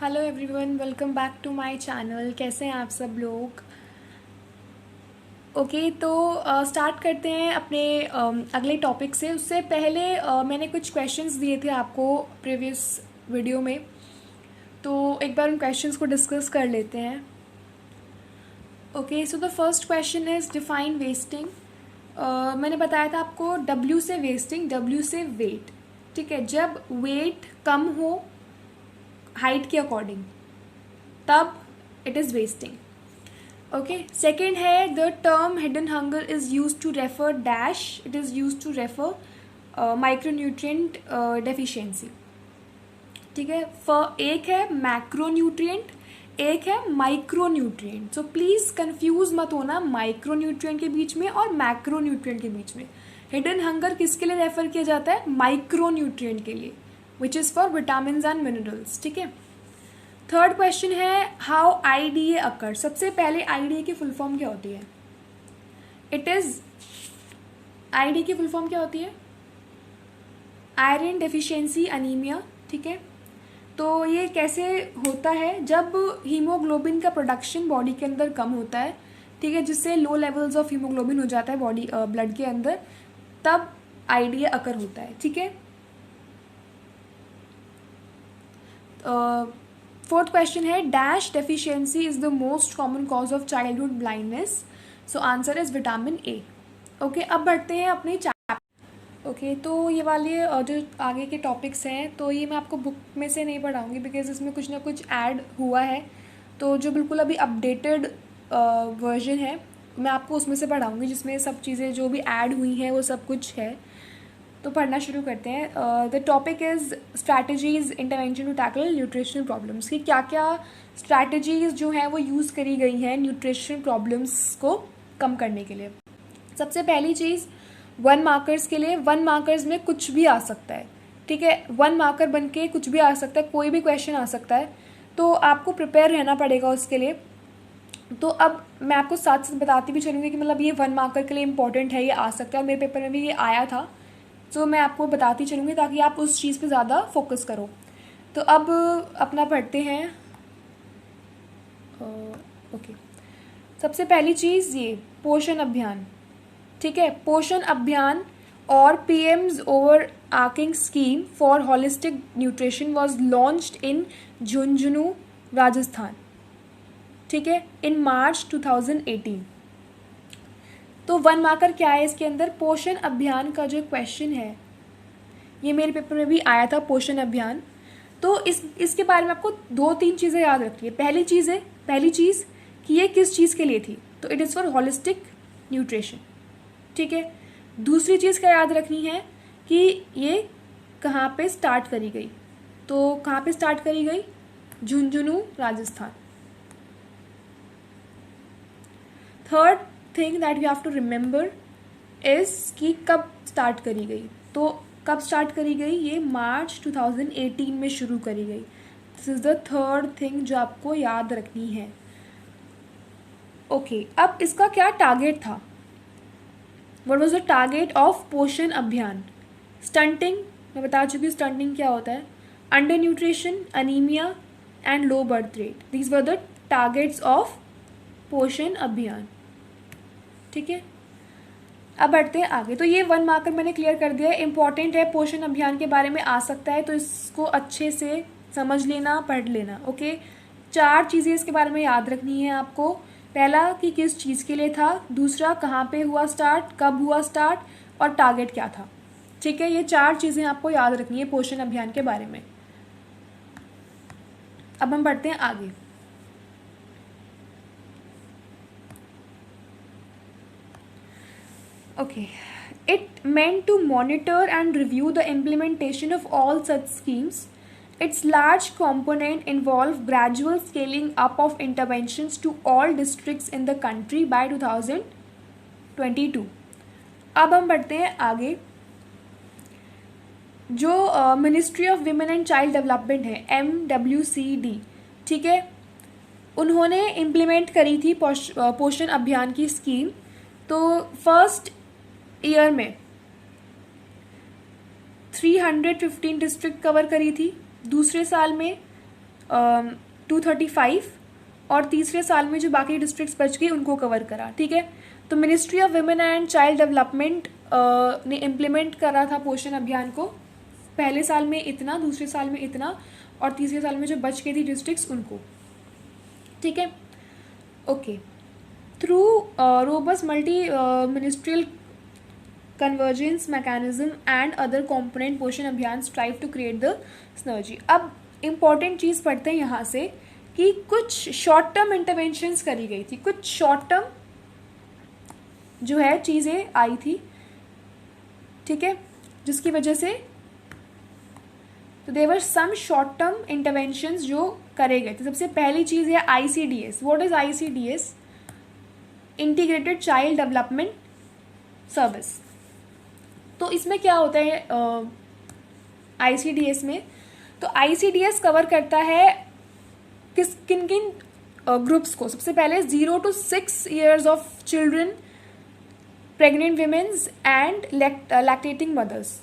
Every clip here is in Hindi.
Hello everyone, welcome back to my channel. कैसे हैं आप सब लोग? ओके, तो स्टार्ट करते हैं अपने अगले टॉपिक से। उससे पहले मैंने कुछ क्वेश्चंस दिए थे आपको प्रीवियस वीडियो में, तो एक बार उन क्वेश्चंस को डिस्कस कर लेते हैं। Okay, so the first question is define wasting. मैंने बताया था आपको डब्ल्यू से वेस्टिंग, डब्ल्यू से वेट। ठीक है, जब वेट कम हो हाइट के अकॉर्डिंग तब it is wasting. Okay, second है the term hidden hunger is use to refer dash, it is use to refer micronutrient deficiency. ठीक है, एक है मैक्रोन्यूट्रिएंट, एक है माइक्रोन्यूट्रिएंट। सो प्लीज़ कंफ्यूज मत होना माइक्रोन्यूट्रिएंट के बीच में और मैक्रोन्यूट्रिएंट के बीच में। हिडन हंगर किसके लिए रेफर किया जाता है? माइक्रोन्यूट्रिएंट के लिए, which is for vitamin and minerals. ठीक है, थर्ड क्वेश्चन है हाउ आईडीए अकर। सबसे पहले आईडीए की फुल फॉर्म क्या होती है? इट इज, आईडीए की फुल फॉर्म क्या होती है? Iron deficiency anaemia. ठीक है, तो ये कैसे होता है? जब हीमोग्लोबिन का प्रोडक्शन बॉडी के अंदर कम होता है, ठीक है, जिससे लो लेवल्स ऑफ हीमोग्लोबिन हो जाता है बॉडी ब्लड के अंदर, तब आईडीए अकर होता है। ठीक है, फोर्थ क्वेश्चन है dash deficiency is the most common cause of childhood blindness. So answer is vitamin A. Okay, अब बढ़ते हैं अपने ओके, तो ये वाले जो आगे के टॉपिक्स हैं, तो ये मैं आपको बुक में से नहीं पढ़ाऊंगी बिकॉज इसमें कुछ ना कुछ ऐड हुआ है। तो जो बिल्कुल अभी अपडेटेड वर्जन है मैं आपको उसमें से पढ़ाऊंगी, जिसमें सब चीज़ें जो भी ऐड हुई हैं वो सब कुछ है। तो पढ़ना शुरू करते हैं। The topic is strategies intervention to tackle nutritional problems, कि क्या क्या स्ट्रैटेजीज जो हैं वो यूज़ करी गई हैं न्यूट्रिशनल प्रॉब्लम्स को कम करने के लिए। सबसे पहली चीज़, वन मार्कर्स के लिए। वन मार्कर्स में कुछ भी आ सकता है। ठीक है, वन मार्कर बन के कुछ भी आ सकता है, कोई भी क्वेश्चन आ सकता है, तो आपको प्रिपेयर रहना पड़ेगा उसके लिए। तो अब मैं आपको साथ साथ बताती भी चलूँगी कि मतलब ये वन मार्कर के लिए इंपॉर्टेंट है, ये आ सकता है, और मेरे पेपर में भी ये आया था। तो मैं आपको बताती चलूँगी ताकि आप उस चीज़ पे ज़्यादा फोकस करो। तो अब अपना पढ़ते हैं। ओके, सबसे पहली चीज़ ये पोषण अभियान। ठीक है, पोषण अभियान और PM's overarching scheme for holistic nutrition was launched in Jhunjhunu Rajasthan. ठीक है, इन मार्च 2018। तो वन मार्कर क्या है इसके अंदर? पोषण अभियान का जो क्वेश्चन है ये मेरे पेपर में भी आया था, पोषण अभियान। तो इसके बारे में आपको दो तीन चीज़ें याद रखनी है। पहली चीज़ कि ये किस चीज़ के लिए थी, तो it is for holistic nutrition. ठीक है, दूसरी चीज़ क्या याद रखनी है कि ये कहाँ पे स्टार्ट करी गई, तो कहाँ पे स्टार्ट करी गई? Jhunjhunu Rajasthan. Third thing that you have to remember is कि कब स्टार्ट करी गई। तो कब स्टार्ट करी गई? ये मार्च 2018 में शुरू करी गई। This is the third thing जो आपको याद रखनी है। ओके, अब इसका क्या टारगेट था? What was the target of पोषण अभियान? स्टंटिंग, मैं बता चुकी हूँ स्टंटिंग क्या होता है। Under nutrition, anaemia and low birth rate, these were the targets of पोषण अभियान। ठीक है, अब बढ़ते हैं आगे। तो ये वन मार्कर मैंने क्लियर कर दिया है, इंपॉर्टेंट है, पोषण अभियान के बारे में आ सकता है, तो इसको अच्छे से समझ लेना, पढ़ लेना। ओके, चार चीज़ें इसके बारे में याद रखनी है आपको। पहला कि किस चीज़ के लिए था, दूसरा कहाँ पे हुआ स्टार्ट, कब हुआ स्टार्ट, और टारगेट क्या था। ठीक है, ये चार चीज़ें आपको याद रखनी है पोषण अभियान के बारे में। अब हम बढ़ते हैं आगे। Okay, it meant to monitor and review the implementation of all such schemes. Its large component involved gradual scaling up of interventions to all districts in the country by 2022. अब हम बढ़ते हैं आगे। जो ministry of women and child development है, MWCD, ठीक है, उन्होंने इम्प्लीमेंट करी थी पोषण अभियान की स्कीम। तो फर्स्ट ईयर में 315 डिस्ट्रिक्ट कवर करी थी, दूसरे साल में 235, और तीसरे साल में जो बाकी डिस्ट्रिक्ट्स बच गई उनको कवर करा, ठीक है। तो ministry of women and child development ने इम्प्लीमेंट करा था पोषण अभियान को, पहले साल में इतना, दूसरे साल में इतना, और तीसरे साल में जो बच गई थी डिस्ट्रिक्ट्स उनको, ठीक है। Okay, through robust multi ministerial convergence mechanism and other component Poshan Abhiyaan strive to create the synergy. अब इम्पॉर्टेंट चीज़ पढ़ते हैं यहाँ से कि कुछ शॉर्ट टर्म इंटरवेंशंस करी गई थी, कुछ शॉर्ट टर्म जो है चीज़ें आई थी, ठीक है, जिसकी वजह से तो देवर सम शॉर्ट टर्म इंटरवेंशंस जो करे गए थे। सबसे पहली चीज़ है ICDS। What is ICDS? Integrated child development service. तो इसमें क्या होता है ICDS में? तो ICDS कवर करता है किन किन ग्रुप्स को। सबसे पहले 0 to 6 years of children, pregnant womens and lactating mothers,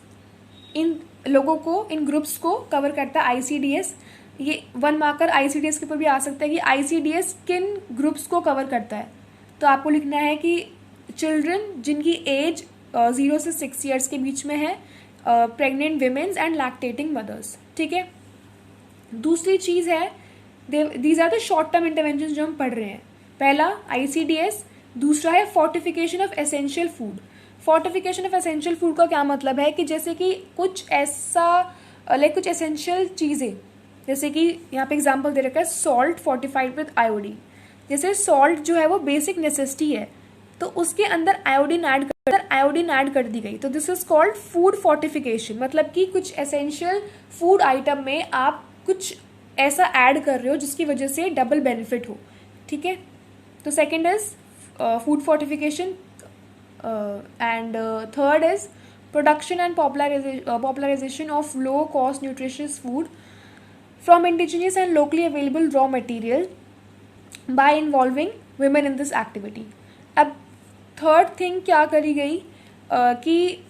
इन लोगों को, इन ग्रुप्स को कवर करता है ICDS। ये 1 मार्कर ICDS के ऊपर भी आ सकता है कि ICDS किन ग्रुप्स को कवर करता है। तो आपको लिखना है कि चिल्ड्रन जिनकी एज 0 से 6 years के बीच में है, pregnant womens and lactating mothers, ठीक है। दूसरी चीज़ है, these are the short term intervention जो हम पढ़ रहे हैं। पहला ICDS, दूसरा है fortification of essential food. Fortification of essential food का क्या मतलब है कि जैसे कि कुछ ऐसा कुछ एसेंशियल चीज़ें, जैसे कि यहाँ पे एग्जांपल दे रखा है सॉल्ट फोर्टिफाइड विद आयोडीन। जैसे सॉल्ट जो है वो बेसिक नेसेसिटी है, तो उसके अंदर आयोडीन ऐड कर दी गई, तो this is called food fortification. मतलब कि कुछ एसेंशियल फूड आइटम में आप कुछ ऐसा ऐड कर रहे हो जिसकी वजह से डबल बेनिफिट हो, ठीक है। तो second is food fortification, and third is production and popularisation of low cost nutritious food from indigenous and locally available raw material by involving women in this activity। अब थर्ड थिंग क्या करी गई कि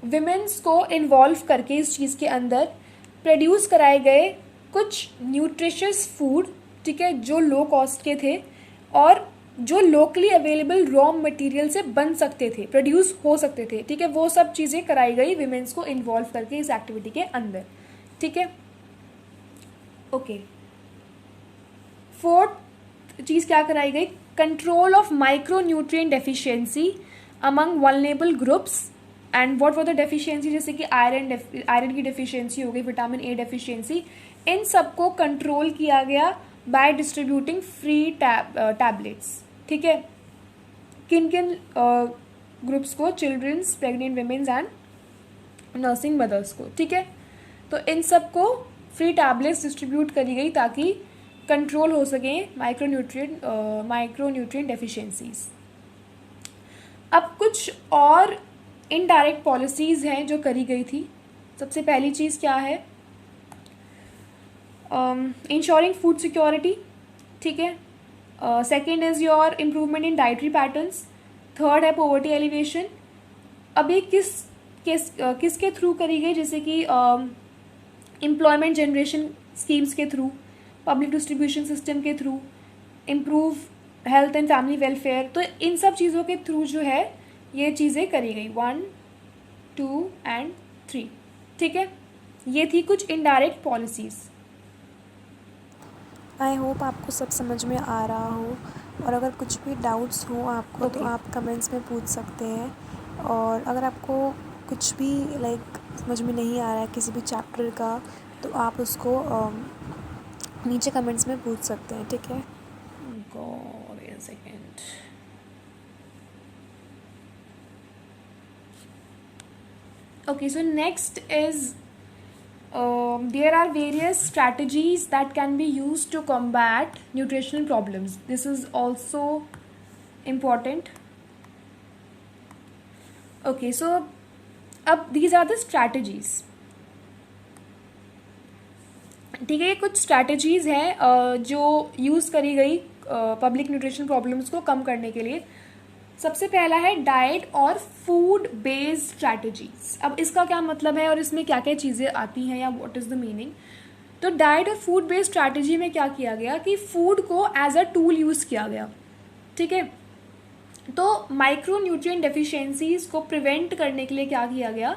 विमेंस को इन्वॉल्व करके इस चीज़ के अंदर प्रोड्यूस कराए गए कुछ न्यूट्रिशियस फूड, ठीक है, जो लो कॉस्ट के थे और जो लोकली अवेलेबल रॉ मटेरियल से बन सकते थे, प्रोड्यूस हो सकते थे, ठीक है। वो सब चीज़ें कराई गई विमेंस को इन्वॉल्व करके इस एक्टिविटी के अंदर, ठीक है। ओके, फोर्थ चीज़ क्या कराई गई? Control of micro nutrient deficiency among vulnerable groups. And what for the deficiency, जैसे कि आयरन की डेफिशिएंसी हो गई, विटामिन A डेफिशिएंसी, इन सबको कंट्रोल किया गया बाय डिस्ट्रीब्यूटिंग फ्री टैबलेट्स, ठीक है। किन किन ग्रुप्स को? Childrens, pregnant womens and nursing mothers को, ठीक है। तो इन सबको फ्री टैबलेट्स डिस्ट्रीब्यूट करी गई ताकि कंट्रोल हो सके माइक्रोन्यूट्रिएंट डेफिशिएंसीज। अब कुछ और इनडायरेक्ट पॉलिसीज़ हैं जो करी गई थी। सबसे पहली चीज़ क्या है? इंश्योरिंग फूड सिक्योरिटी, ठीक है। Second is your improvement in dietary patterns. Third है पॉवर्टी एलिवेशन। अब ये किसके थ्रू करी गई? जैसे कि एम्प्लॉयमेंट जनरेशन स्कीम्स के थ्रू, पब्लिक डिस्ट्रीब्यूशन सिस्टम के through, improve health and family welfare. तो इन सब चीज़ों के थ्रू जो है ये चीज़ें करी गई, 1, 2 एंड 3, ठीक है। ये थी कुछ इनडायरेक्ट पॉलिसीज़। आई होप आपको सब समझ में आ रहा हो, और अगर कुछ भी डाउट्स हो आपको तो आप कमेंट्स में पूछ सकते हैं। और अगर आपको कुछ भी समझ में नहीं आ रहा है किसी भी चैप्टर का, तो आप उसको नीचे कमेंट्स में पूछ सकते हैं, ठीक है। Okay, so next is there are various strategies that can be used to combat nutritional problems. This is also important. Okay, so these are the strategies. ठीक है, कुछ स्ट्रैटेजीज़ हैं जो यूज़ करी गई पब्लिक न्यूट्रिशन प्रॉब्लम्स को कम करने के लिए। सबसे पहला है डाइट और फूड बेस्ड स्ट्रैटेजीज। अब इसका क्या मतलब है और इसमें क्या क्या चीज़ें आती हैं या व्हाट इज़ द मीनिंग? तो डाइट और फूड बेस्ड स्ट्रैटेजी में क्या किया गया कि फूड को एज अ टूल यूज़ किया गया, ठीक है। तो माइक्रो न्यूट्रिएंट डेफिशिएंसीज को प्रिवेंट करने के लिए क्या किया गया,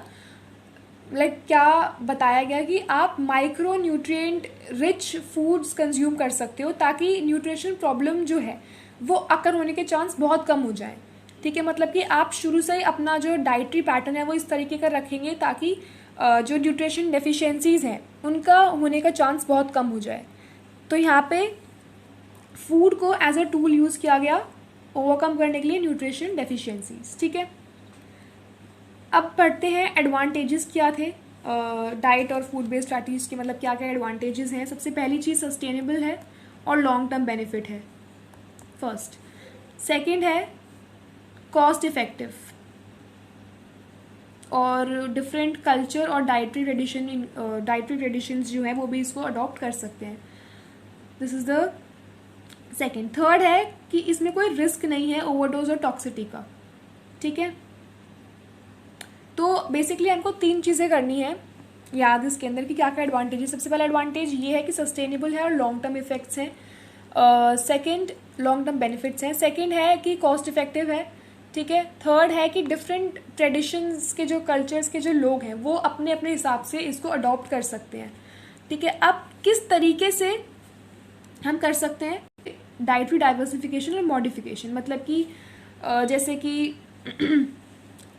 क्या बताया गया कि आप micro nutrient rich foods consume कर सकते हो ताकि न्यूट्रिशन प्रॉब्लम जो है वो अकर होने के चांस बहुत कम हो जाए, ठीक है। मतलब कि आप शुरू से ही अपना जो डाइटरी पैटर्न है वो इस तरीके का रखेंगे ताकि जो न्यूट्रिशन डेफिशिएंसीज हैं उनका होने का चांस बहुत कम हो जाए। तो यहाँ पे फूड को एज अ टूल यूज़ किया गया ओवरकम करने के लिए न्यूट्रिशन डेफिशिएंसीज, ठीक है। अब पढ़ते हैं एडवांटेजेस क्या थे डाइट और फूड बेस्ड स्ट्रैटेजीज के, मतलब क्या क्या एडवांटेजेस हैं। सबसे पहली चीज़ सस्टेनेबल है और लॉन्ग टर्म बेनिफिट है, फर्स्ट। सेकंड है कॉस्ट इफेक्टिव और डिफरेंट कल्चर और डाइटरी ट्रेडिशंस जो है वो भी इसको अडॉप्ट कर सकते हैं, this is the second. Third है कि इसमें कोई रिस्क नहीं है ओवरडोज और टॉक्सिटी का, ठीक है। तो बेसिकली हमको 3 चीज़ें करनी है याद इसके अंदर कि क्या क्या एडवांटेज। सबसे पहला एडवांटेज ये है कि सस्टेनेबल है और लॉन्ग टर्म इफेक्ट्स हैं। सेकंड लॉन्ग टर्म बेनिफिट्स हैं। सेकंड है कि कॉस्ट इफेक्टिव है, ठीक है। थर्ड है कि डिफरेंट ट्रेडिशंस के जो कल्चर्स के जो लोग हैं वो अपने अपने हिसाब से इसको अडॉप्ट कर सकते हैं, ठीक है। अब किस तरीके से हम कर सकते हैं डाइटरी डाइवर्सिफिकेशन और मॉडिफिकेशन, मतलब कि जैसे कि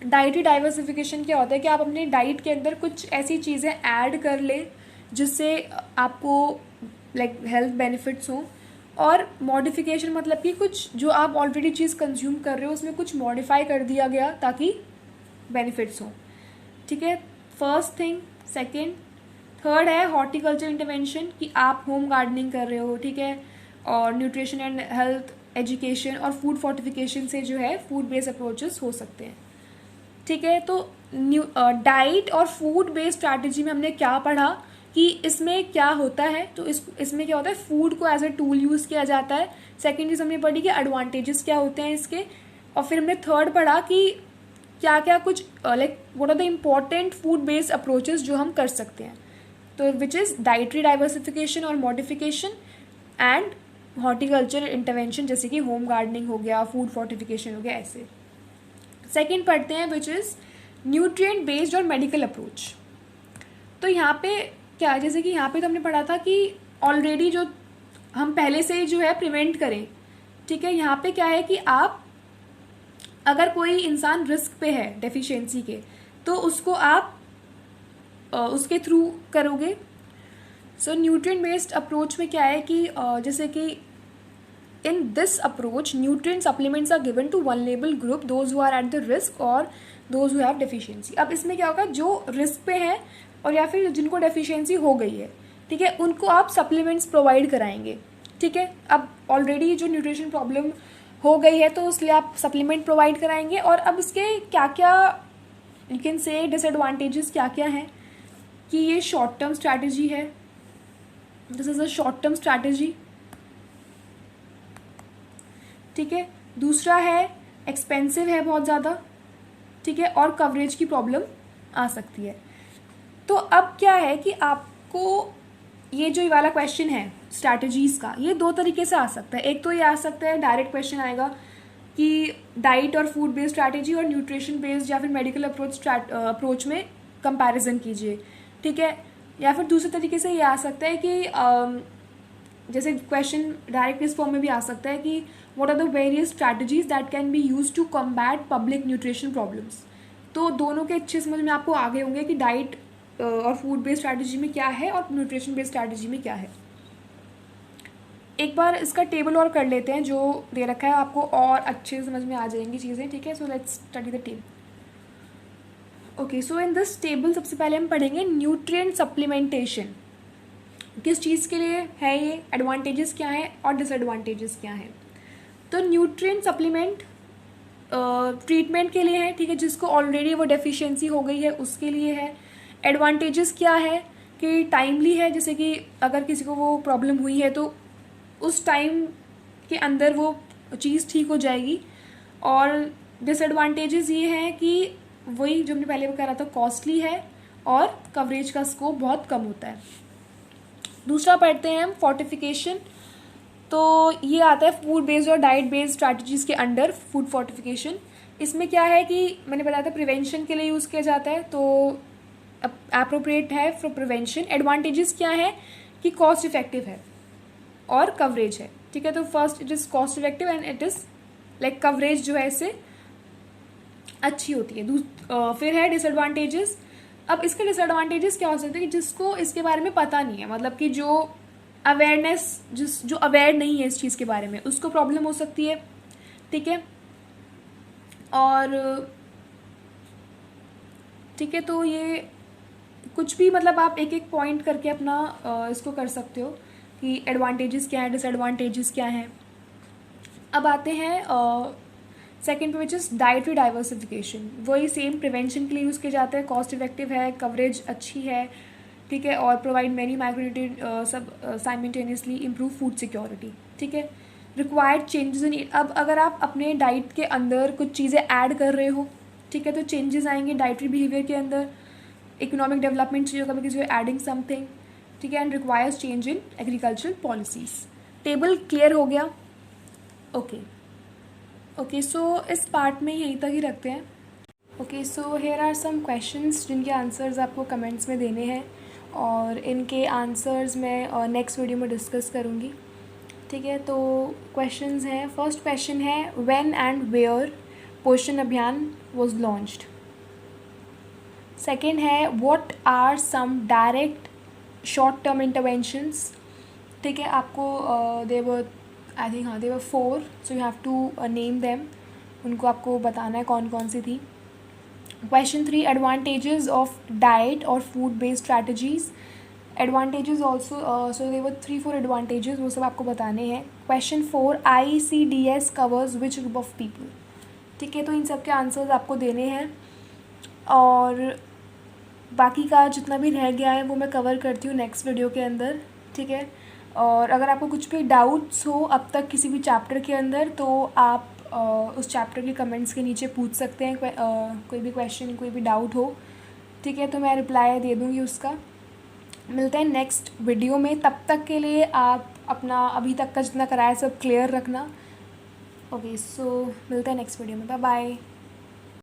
डाइटरी डाइवर्सिफिकेशन क्या होता है कि आप अपने डाइट के अंदर कुछ ऐसी चीज़ें ऐड कर लें जिससे आपको हेल्थ बेनिफिट्स हों, और मॉडिफिकेशन मतलब कि कुछ जो आप ऑलरेडी चीज़ कंज्यूम कर रहे हो उसमें कुछ मॉडिफाई कर दिया गया ताकि बेनिफिट्स हों, ठीक है। First thing. सेकेंड, थर्ड है हॉर्टिकल्चर इंटरवेंशन कि आप होम गार्डनिंग कर रहे हो, ठीक है, और न्यूट्रिशन एंड हेल्थ एजुकेशन और फूड फोर्टिफिकेशन से जो है फूड बेस्ड अप्रोचेस हो सकते हैं, ठीक है। तो डाइट और फूड बेस्ड स्ट्रैटेजी में हमने क्या पढ़ा कि इसमें क्या होता है, तो इसमें क्या होता है फूड को एज अ टूल यूज़ किया जाता है। सेकेंड चीज़ हमने पढ़ी कि एडवांटेजेस क्या होते हैं इसके, और फिर हमने थर्ड पढ़ा कि क्या क्या कुछ what are the important food based approaches जो हम कर सकते हैं, तो विच इज़ डाइटरी डाइवर्सिफिकेशन और मॉडिफिकेशन एंड हॉर्टिकल्चर इंटरवेंशन जैसे कि होम गार्डनिंग हो गया, फूड फोर्टिफिकेशन हो गया, ऐसे। सेकेंड पढ़ते हैं विच इज़ न्यूट्रिएंट बेस्ड और मेडिकल अप्रोच। तो यहाँ पे क्या, जैसे कि यहाँ पे तो हमने पढ़ा था कि ऑलरेडी जो हम पहले से ही जो है प्रिवेंट करें, ठीक है। यहाँ पे क्या है कि आप अगर कोई इंसान रिस्क पे है डेफिशिएंसी के तो उसको आप उसके थ्रू करोगे। सो न्यूट्रिएंट बेस्ड अप्रोच में क्या है कि जैसे कि in this approach nutrient supplements are given to vulnerable group, those who are at the risk और दोज हु हैव डेफिशिएंसी। अब इसमें क्या होगा, जो रिस्क पे है और या फिर जिनको डेफिशिएंसी हो गई है, ठीक है, उनको आप सप्लीमेंट्स प्रोवाइड कराएंगे, ठीक है। अब ऑलरेडी जो न्यूट्रिशन प्रॉब्लम हो गई है तो इसलिए आप सप्लीमेंट प्रोवाइड कराएंगे। और अब इसके क्या क्या यू कैन से डिसएडवांटेजेस क्या क्या हैं कि ये शॉर्ट टर्म स्ट्रैटेजी है, this is a short term strategy, ठीक है। दूसरा है एक्सपेंसिव है बहुत ज़्यादा, ठीक है, और कवरेज की प्रॉब्लम आ सकती है। तो अब क्या है कि आपको ये जो वाला क्वेश्चन है स्ट्रैटेजीज़ का, ये 2 तरीके से आ सकता है। एक तो ये आ सकता है डायरेक्ट क्वेश्चन आएगा कि डाइट और फूड बेस्ड स्ट्रैटेजी और न्यूट्रिशन बेस्ड या फिर मेडिकल अप्रोच में कंपैरिजन कीजिए, ठीक है। या फिर दूसरे तरीके से ये आ सकता है कि जैसे क्वेश्चन डायरेक्ट इस फॉर्म में भी आ सकता है कि what are the various strategies that can be use to combat public nutrition problems. तो दोनों के अच्छे समझ में आपको आगे होंगे कि डाइट और फूड बेस्ड स्ट्रैटेजी में क्या है और न्यूट्रिशन बेस्ड स्ट्रैटेजी में क्या है। एक बार इसका टेबल और कर लेते हैं जो दे रखा है आपको, और अच्छे समझ में आ जाएंगी चीज़ें, ठीक है। So let's study the table. Okay, so in this table सबसे पहले हम पढ़ेंगे न्यूट्रिएंट सप्लीमेंटेशन किस चीज़ के लिए है, ये एडवांटेजेस क्या हैं और डिसएडवांटेजेस क्या हैं। तो न्यूट्रिएंट सप्लीमेंट ट्रीटमेंट के लिए है, ठीक है, जिसको ऑलरेडी वो डेफिशिएंसी हो गई है उसके लिए है। एडवांटेजेस क्या है कि टाइमली है, जैसे कि अगर किसी को वो प्रॉब्लम हुई है तो उस टाइम के अंदर वो चीज़ ठीक हो जाएगी। और डिसएडवांटेजेस ये हैं कि वही जो हमने पहले कहा था, कॉस्टली है और कवरेज का स्कोप बहुत कम होता है। दूसरा पढ़ते हैं हम फोर्टिफिकेशन। तो ये आता है फूड बेस्ड और डाइट बेस्ड स्ट्रैटेजीज़ के अंडर फूड फोर्टिफिकेशन। इसमें क्या है कि मैंने बताया था प्रिवेंशन के लिए यूज़ किया जाता है, तो एप्रोप्रिएट है फॉर प्रिवेंशन। एडवांटेजेस क्या है कि कॉस्ट इफेक्टिव है और कवरेज है, ठीक है। तो first it is cost effective and it is like coverage जो है इससे अच्छी होती है। फिर है डिसएडवांटेजेस। अब इसके डिसएडवांटेजेस क्या हो सकते हैं कि जिसको इसके बारे में पता नहीं है, मतलब कि जो अवेयर नहीं है इस चीज़ के बारे में, उसको प्रॉब्लम हो सकती है, ठीक है। और ठीक है, तो ये कुछ भी मतलब आप एक एक पॉइंट करके अपना इसको कर सकते हो कि एडवांटेजेस क्या है, डिसएडवांटेजेस क्या हैं। अब आते हैं सेकेंड पे विच इज़ डाइटरी डाइवर्सिफिकेशन। वही सेम प्रिवेंशन के लिए यूज़ किया जाता है, कॉस्ट इफेक्टिव है, कवरेज अच्छी है, ठीक है, और प्रोवाइड मैनी माइक्रोन्यूट्रिएंट सब साइमल्टेनियसली इम्प्रूव फूड सिक्योरिटी, ठीक है। रिक्वायर्ड चेंजेस इन, अब अगर आप अपने डाइट के अंदर कुछ चीज़ें ऐड कर रहे हो, ठीक है, तो चेंजेस आएंगे डाइटरी बिहेवियर के अंदर। इकोनॉमिक डेवलपमेंट चाहिए होगा because you are adding something, ठीक है। And requires change in agricultural policies. Table clear हो गया? ओके, सो इस पार्ट में यहीं तक ही रखते हैं। Okay, so here are some questions जिनके आंसर्स आपको कमेंट्स में देने हैं, और इनके आंसर्स मैं नेक्स्ट वीडियो में डिस्कस करूँगी, ठीक है। तो क्वेश्चंस हैं, फर्स्ट क्वेश्चन है when and where Poshan Abhiyaan was launched. Second है what are some direct short term interventions, ठीक है। आपको देवर आई थिंक हाँ they were 4, so you have to name them, उनको आपको बताना है कौन कौन सी थी। क्वेश्चन 3 एडवांटेजेस ऑफ डाइट और food based strategies. Advantages also, so they were 3-4 advantages, वो सब आपको बताने हैं। Question 4 ICDS covers which group of people, ठीक है। तो इन सब के आंसर्स आपको देने हैं, और बाकी का जितना भी रह गया है वो मैं कवर करती हूँ नेक्स्ट वीडियो के अंदर, ठीक है। और अगर आपको कुछ भी डाउट्स हो अब तक किसी भी चैप्टर के अंदर, तो आप उस चैप्टर के कमेंट्स के नीचे पूछ सकते हैं, कोई भी क्वेश्चन, कोई भी डाउट हो, ठीक है, तो मैं रिप्लाई दे दूँगी उसका। मिलते हैं नेक्स्ट वीडियो में, तब तक के लिए आप अपना अभी तक का जितना कराया सब क्लियर रखना। ओके, सो मिलते हैं नेक्स्ट वीडियो में, बाय बाय।